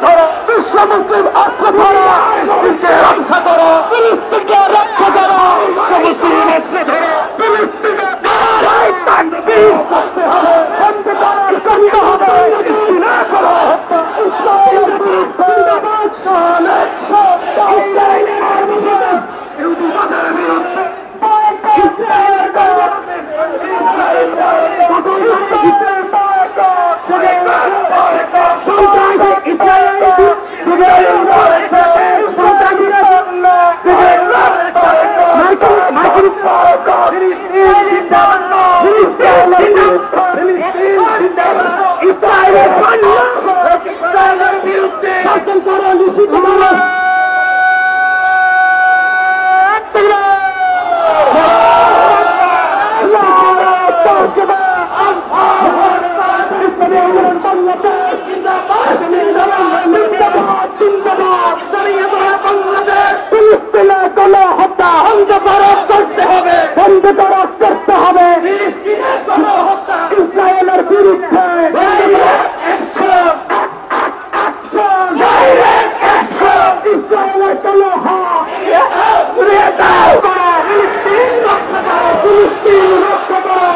ধরো, বিশ্ব মুসলিম অস্ত্র ধরো, ফিলিস্তিনকে রক্ষা করো, ফিলিস্তিনকে রক্ষা করো, বিশ্ব মুসলিম অস্ত্র ধরো, ফিলিস্তিনে নারায়ে তাকবীর করতে হবে, বন্ধ করতে হবে, ফিলিস্তিনে করো হত্যা, ইসরায়েলের বিরুদ্ধে অ্যাকশন, অ্যাকশন, অ্যাকশন, ইহুদিবাদের বিরুদ্ধে ইসরায়েলের বিরুদ্ধে, করতে হবে, ইসরায়েলের বিরুদ্ধে ইসরায়েলের কলহ উড়িয়ে দাও, ফিলিস্তিন রক্ষা করো, ফিলিস্তিন রক্ষা করো,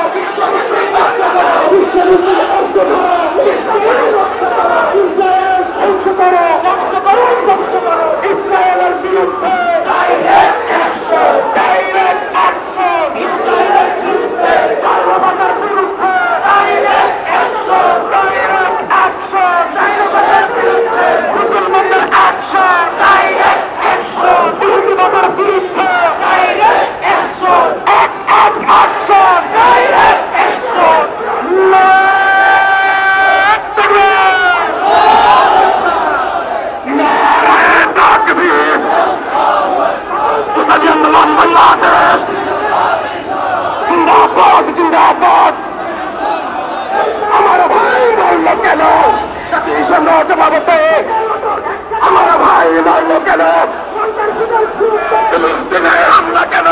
ইসরায়েল ধ্বংস করো, ধ্বংস করো, ধ্বংস করো, ইসরায়েলের বিরুদ্ধে আমার ভাই মারল কেন, ফিলিস্তিনে হামলা কেন,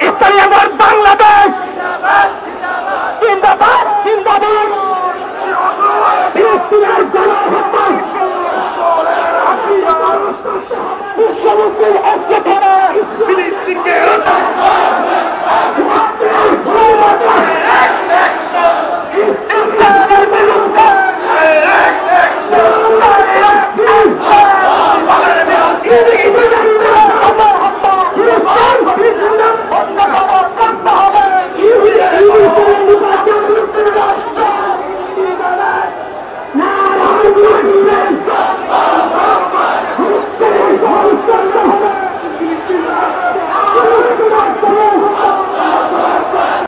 ইসলামাবাদ বাংলাদেশ জিন্দাবাদ, জিন্দাবাদ, ফিলিস্তিনের গণহত্যা বিশ্ব মুসলিম অস্ত্র ধরে ফিলিস্তিনকে